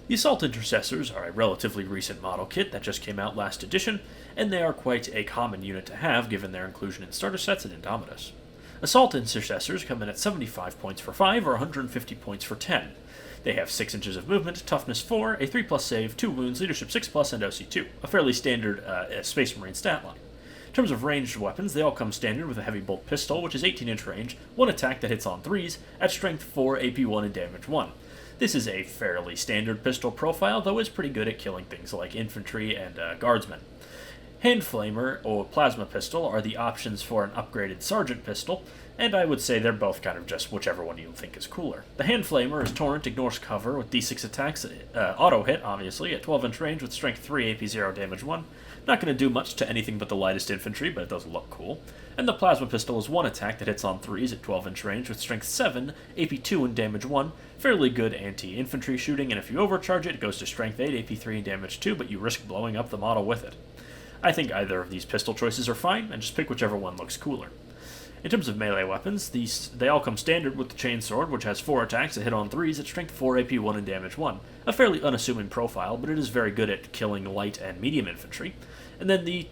The Assault Intercessors are a relatively recent model kit that just came out last edition, and they are quite a common unit to have given their inclusion in starter sets and Indomitus. Assault Intercessors come in at 75 points for 5 or 150 points for 10. They have 6 inches of movement, toughness 4, a 3+ save, 2 wounds, leadership 6+, and OC 2, a fairly standard Space Marine stat line. In terms of ranged weapons, they all come standard with a heavy bolt pistol, which is 18-inch range, 1 attack that hits on 3s, at strength 4, AP 1, and damage 1. This is a fairly standard pistol profile, though is pretty good at killing things like infantry and guardsmen. Hand Flamer or Plasma Pistol are the options for an upgraded Sergeant Pistol, and I would say they're both kind of just whichever one you think is cooler. The Hand Flamer is Torrent, ignores cover with D6 attacks, auto hit, obviously, at 12-inch range with strength 3, AP 0, damage 1. Not going to do much to anything but the lightest infantry, but it does look cool. And the Plasma Pistol is 1 attack that hits on 3s at 12-inch range with strength 7, AP 2, and damage 1. Fairly good anti-infantry shooting, and if you overcharge it, it goes to strength 8, AP 3, and damage 2, but you risk blowing up the model with it. I think either of these pistol choices are fine, and just pick whichever one looks cooler. In terms of melee weapons, they all come standard with the chainsword, which has 4 attacks that hit on 3s at strength 4, AP 1, and damage 1. A fairly unassuming profile, but it is very good at killing light and medium infantry. And then the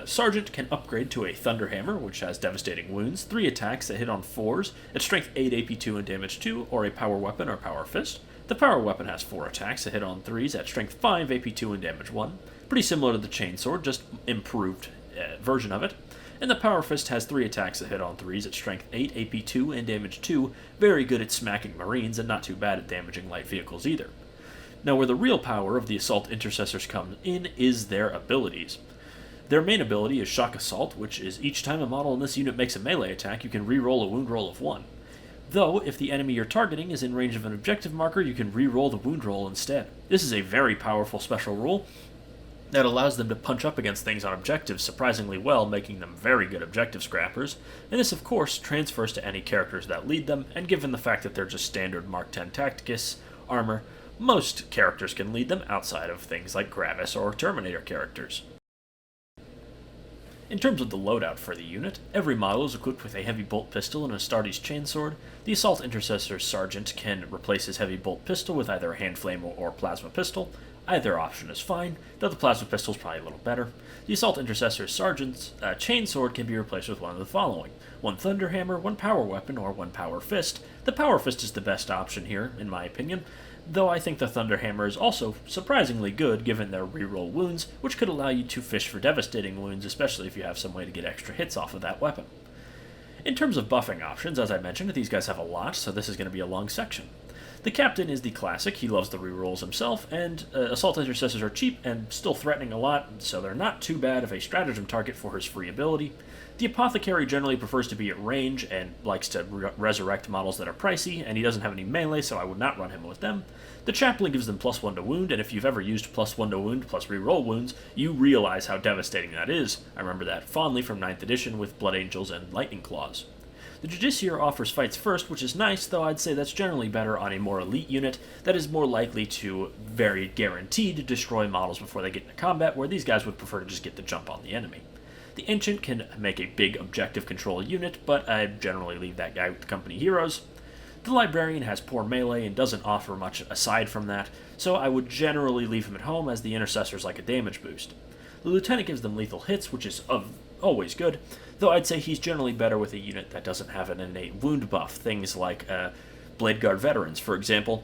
Sergeant can upgrade to a Thunderhammer, which has devastating wounds, 3 attacks that hit on 4s at strength 8, AP 2, and damage 2, or a power weapon or power fist. The power weapon has 4 attacks that hit on 3s at strength 5, AP 2, and damage 1. Pretty similar to the chainsword, just improved version of it. And the Power Fist has 3 attacks that hit on 3s at strength 8, AP 2, and damage 2, very good at smacking Marines and not too bad at damaging light vehicles either. Now where the real power of the Assault Intercessors comes in is their abilities. Their main ability is Shock Assault, which is each time a model in this unit makes a melee attack, you can re-roll a wound roll of 1. Though, if the enemy you're targeting is in range of an objective marker, you can re-roll the wound roll instead. This is a very powerful special rule that allows them to punch up against things on objectives surprisingly well, making them very good objective scrappers, and this of course transfers to any characters that lead them, and given the fact that they're just standard Mark 10 Tacticus armor, most characters can lead them outside of things like Gravis or Terminator characters. In terms of the loadout for the unit, every model is equipped with a heavy bolt pistol and a Astartes chainsword. The Assault Intercessor Sergeant can replace his heavy bolt pistol with either a hand flame or plasma pistol. Either option is fine, though the plasma pistol is probably a little better. The Assault Intercessor Sergeant's chainsword can be replaced with one of the following: 1 Thunderhammer, 1 Power Weapon, or 1 Power Fist. The Power Fist is the best option here, in my opinion, though I think the Thunderhammer is also surprisingly good given their reroll wounds, which could allow you to fish for devastating wounds, especially if you have some way to get extra hits off of that weapon. In terms of buffing options, as I mentioned, these guys have a lot, so this is going to be a long section. The Captain is the classic, he loves the rerolls himself, and Assault Intercessors are cheap and still threatening a lot, so they're not too bad of a stratagem target for his free ability. The Apothecary generally prefers to be at range and likes to resurrect models that are pricey, and he doesn't have any melee, so I would not run him with them. The Chaplain gives them +1 to wound, and if you've ever used +1 to wound plus reroll wounds, you realize how devastating that is. I remember that fondly from 9th edition with Blood Angels and Lightning Claws. The Justiciar offers fights first, which is nice, though I'd say that's generally better on a more elite unit that is more likely to very guaranteed to destroy models before they get into combat, where these guys would prefer to just get the jump on the enemy. The Ancient can make a big objective control unit, but I generally leave that guy with the company heroes. The Librarian has poor melee and doesn't offer much aside from that, so I would generally leave him at home as the Intercessors like a damage boost. The Lieutenant gives them lethal hits, which is always good, though I'd say he's generally better with a unit that doesn't have an innate wound buff, things like Blade Guard Veterans, for example,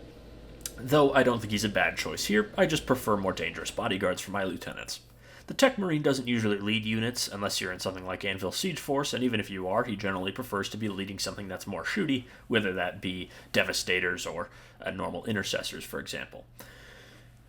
though I don't think he's a bad choice here. I just prefer more dangerous bodyguards for my lieutenants. The Tech Marine doesn't usually lead units unless you're in something like Anvil Siege Force, and even if you are, he generally prefers to be leading something that's more shooty, whether that be Devastators or normal Intercessors, for example.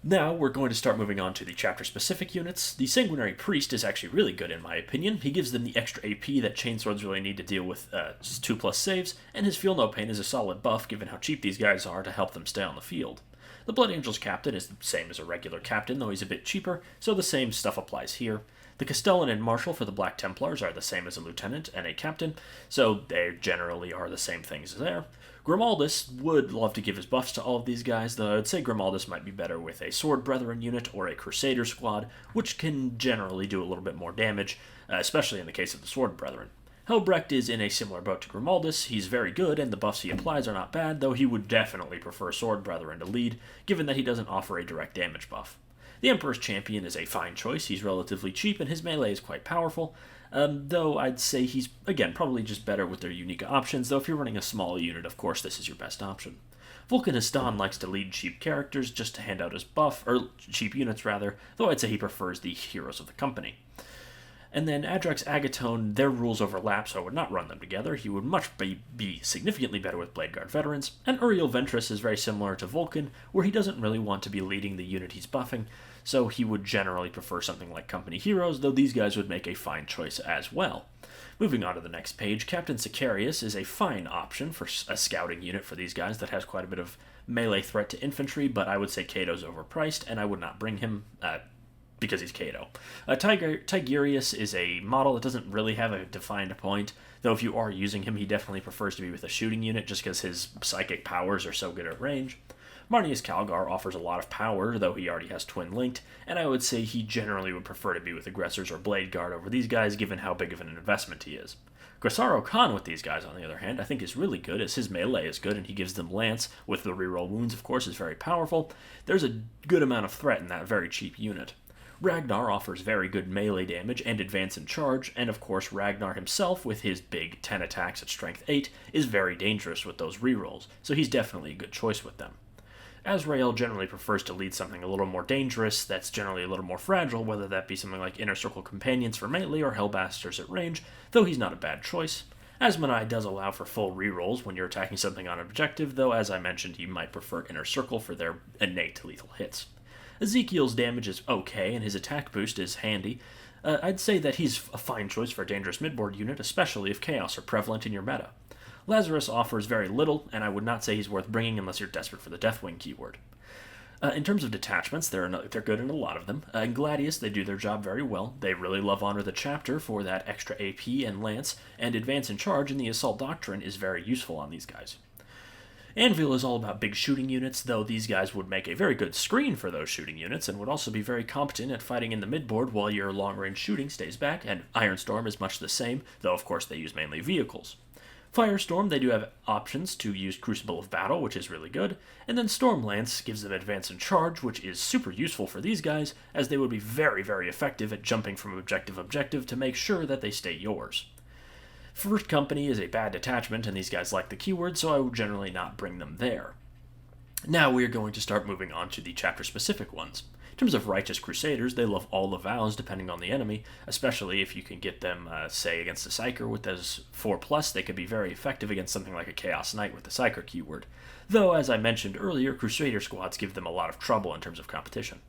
Now, we're going to start moving on to the chapter-specific units. The Sanguinary Priest is actually really good, in my opinion. He gives them the extra AP that chainswords really need to deal with 2+ saves, and his Feel No Pain is a solid buff given how cheap these guys are to help them stay on the field. The Blood Angels Captain is the same as a regular Captain, though he's a bit cheaper, so the same stuff applies here. The Castellan and Marshal for the Black Templars are the same as a Lieutenant and a Captain, so they generally are the same things there. Grimaldus would love to give his buffs to all of these guys, though I'd say Grimaldus might be better with a Sword Brethren unit or a Crusader squad, which can generally do a little bit more damage, especially in the case of the Sword Brethren. Helbrecht is in a similar boat to Grimaldus. He's very good, and the buffs he applies are not bad, though he would definitely prefer Sword Brethren to lead, given that he doesn't offer a direct damage buff. The Emperor's Champion is a fine choice. He's relatively cheap, and his melee is quite powerful, though I'd say he's, again, probably just better with their unique options, though if you're running a small unit, of course, this is your best option. Vulcanistan likes to lead cheap characters just to hand out his buff, or cheap units rather, though I'd say he prefers the heroes of the company. And then Adrex Agatone, their rules overlap, so I would not run them together. He would much be significantly better with Blade Guard Veterans. And Uriel Ventress is very similar to Vulcan, where he doesn't really want to be leading the unit he's buffing, so he would generally prefer something like Company Heroes, though these guys would make a fine choice as well. Moving on to the next page, Captain Sicarius is a fine option for a scouting unit for these guys that has quite a bit of melee threat to infantry, but I would say Cato's overpriced, and I would not bring him because he's Cato. Tigurius is a model that doesn't really have a defined point, though if you are using him, he definitely prefers to be with a shooting unit just because his psychic powers are so good at range. Marnius Calgar offers a lot of power, though he already has Twin Linked, and I would say he generally would prefer to be with Aggressors or Blade Guard over these guys, given how big of an investment he is. Grasaro Khan with these guys, on the other hand, I think is really good, as his melee is good, and he gives them Lance, with the reroll wounds, of course, is very powerful. There's a good amount of threat in that very cheap unit. Ragnar offers very good melee damage and advance and charge, and of course Ragnar himself, with his big 10 attacks at strength 8, is very dangerous with those rerolls, so he's definitely a good choice with them. Azrael generally prefers to lead something a little more dangerous, that's generally a little more fragile, whether that be something like Inner Circle Companions for melee or Hellbasters at range, though he's not a bad choice. Asmonai does allow for full rerolls when you're attacking something on objective, though as I mentioned, you might prefer Inner Circle for their innate lethal hits. Ezekiel's damage is okay, and his attack boost is handy. I'd say that he's a fine choice for a dangerous midboard unit, especially if Chaos are prevalent in your meta. Lazarus offers very little, and I would not say he's worth bringing unless you're desperate for the Deathwing keyword. In terms of detachments, they're good in a lot of them. In Gladius, they do their job very well. They really love Honor the Chapter for that extra AP and Lance, and Advance and Charge in the Assault Doctrine is very useful on these guys. Anvil is all about big shooting units, though these guys would make a very good screen for those shooting units, and would also be very competent at fighting in the midboard while your long-range shooting stays back, and Ironstorm is much the same, though of course they use mainly vehicles. Firestorm, they do have options to use Crucible of Battle, which is really good, and then Stormlance gives them Advance and Charge, which is super useful for these guys, as they would be very, very effective at jumping from objective to objective to make sure that they stay yours. First Company is a bad detachment, and these guys like the keyword, so I would generally not bring them there. Now we are going to start moving on to the chapter-specific ones. In terms of Righteous Crusaders, they love all the vows depending on the enemy, especially if you can get them, say, against a Psyker with those 4+, they could be very effective against something like a Chaos Knight with the Psyker keyword. Though, as I mentioned earlier, Crusader squads give them a lot of trouble in terms of competition.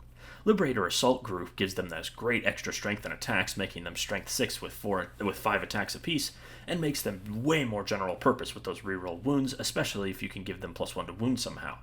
Liberator Assault Group gives them those great extra strength and attacks, making them strength 6 with 5 attacks apiece, and makes them way more general purpose with those reroll wounds, especially if you can give them +1 to wound somehow.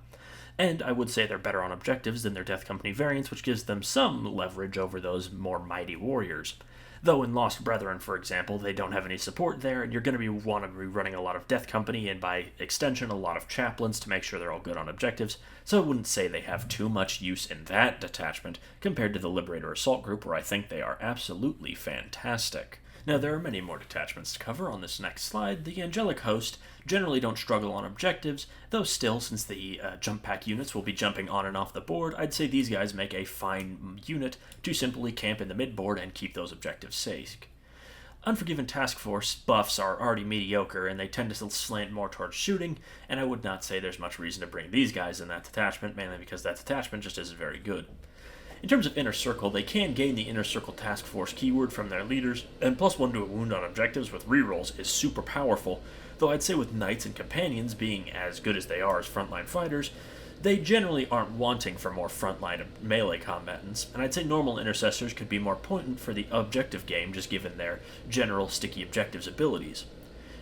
And I would say they're better on objectives than their Death Company variants, which gives them some leverage over those more mighty warriors. Though in Lost Brethren, for example, they don't have any support there, and you're going to want to be running a lot of Death Company, and by extension, a lot of Chaplains to make sure they're all good on objectives, so I wouldn't say they have too much use in that detachment compared to the Liberator Assault Group, where I think they are absolutely fantastic. Now, there are many more detachments to cover on this next slide. The Angelic Host generally don't struggle on objectives, though still, since the jump pack units will be jumping on and off the board, I'd say these guys make a fine unit to simply camp in the mid-board and keep those objectives safe. Unforgiven Task Force buffs are already mediocre, and they tend to slant more towards shooting, and I would not say there's much reason to bring these guys in that detachment, mainly because that detachment just isn't very good. In terms of Inner Circle, they can gain the Inner Circle Task Force keyword from their leaders, and +1 to a wound on objectives with rerolls is super powerful, though I'd say with Knights and Companions being as good as they are as frontline fighters, they generally aren't wanting for more frontline melee combatants, and I'd say normal Intercessors could be more potent for the objective game just given their general sticky objectives abilities.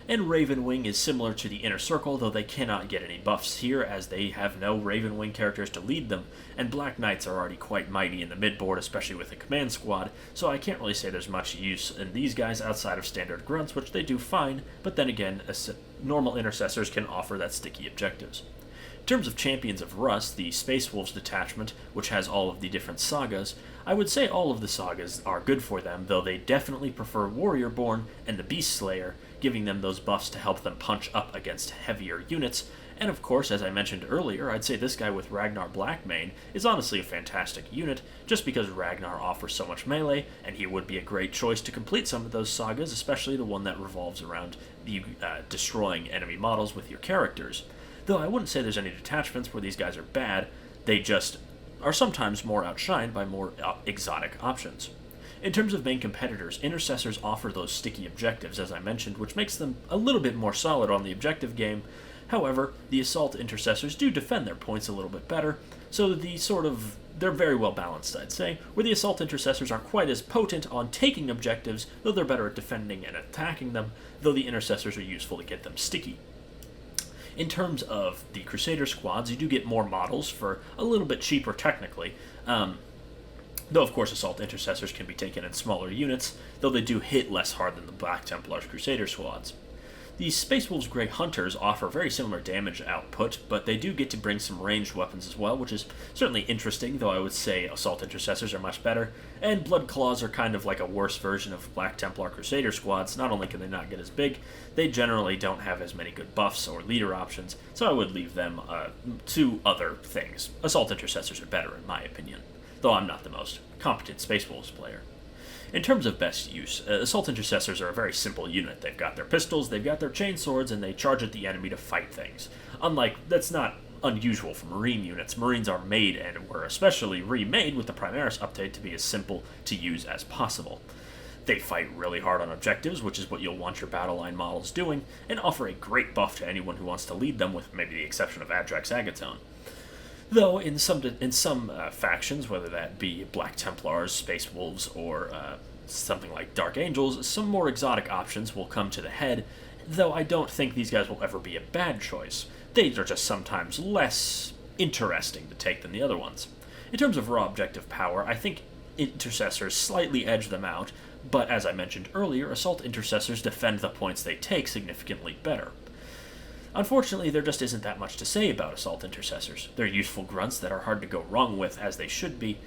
And Ravenwing is similar to the Inner Circle, though they cannot get any buffs here as they have no Ravenwing characters to lead them, and Black Knights are already quite mighty in the midboard, especially with a command squad, so I can't really say there's much use in these guys outside of standard grunts, which they do fine, but then again, normal Intercessors can offer that sticky objectives. In terms of Champions of Rust, the Space Wolves detachment, which has all of the different sagas, I would say all of the sagas are good for them, though they definitely prefer Warriorborn and the Beast Slayer, giving them those buffs to help them punch up against heavier units, and of course, as I mentioned earlier, I'd say this guy with Ragnar Blackmane is honestly a fantastic unit, just because Ragnar offers so much melee, and he would be a great choice to complete some of those sagas, especially the one that revolves around you destroying enemy models with your characters. Though I wouldn't say there's any detachments where these guys are bad, they just are sometimes more outshined by more exotic options. In terms of main competitors, Intercessors offer those sticky objectives, as I mentioned, which makes them a little bit more solid on the objective game. However, the Assault Intercessors do defend their points a little bit better, so they're very well balanced, I'd say, where the Assault Intercessors aren't quite as potent on taking objectives, though they're better at defending and attacking them, though the Intercessors are useful to get them sticky. In terms of the Crusader squads, you do get more models for a little bit cheaper technically, though of course Assault Intercessors can be taken in smaller units, though they do hit less hard than the Black Templars Crusader squads. The Space Wolves Grey Hunters offer very similar damage output, but they do get to bring some ranged weapons as well, which is certainly interesting, though I would say Assault Intercessors are much better, and Blood Claws are kind of like a worse version of Black Templar Crusader squads. Not only can they not get as big, they generally don't have as many good buffs or leader options, so I would leave them to other things. Assault Intercessors are better, in my opinion, though I'm not the most competent Space Wolves player. In terms of best use, Assault Intercessors are a very simple unit. They've got their pistols, they've got their chainswords, and they charge at the enemy to fight things. That's not unusual for Marine units. Marines are made and were especially remade with the Primaris update to be as simple to use as possible. They fight really hard on objectives, which is what you'll want your battle line models doing, and offer a great buff to anyone who wants to lead them, with maybe the exception of Adrax Agaton. Though in some factions, whether that be Black Templars, Space Wolves, or something like Dark Angels, some more exotic options will come to the head, though I don't think these guys will ever be a bad choice. They are just sometimes less interesting to take than the other ones. In terms of raw objective power, I think Intercessors slightly edge them out, but as I mentioned earlier, Assault Intercessors defend the points they take significantly better. Unfortunately, there just isn't that much to say about Assault Intercessors. They're useful grunts that are hard to go wrong with, as they should be,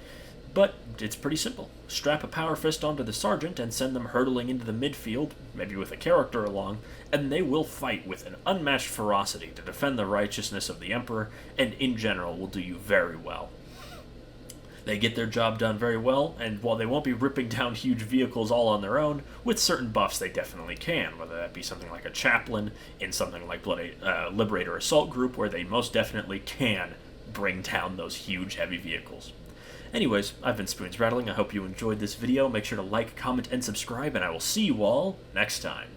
but it's pretty simple. Strap a Power Fist onto the Sergeant and send them hurtling into the midfield, maybe with a character along, and they will fight with an unmatched ferocity to defend the righteousness of the Emperor, and in general will do you very well. They get their job done very well, and while they won't be ripping down huge vehicles all on their own, with certain buffs they definitely can, whether that be something like a Chaplain in something like Liberator Assault Group, where they most definitely can bring down those huge heavy vehicles. Anyways, I've been Spoons Rattling. I hope you enjoyed this video. Make sure to like, comment, and subscribe, and I will see you all next time.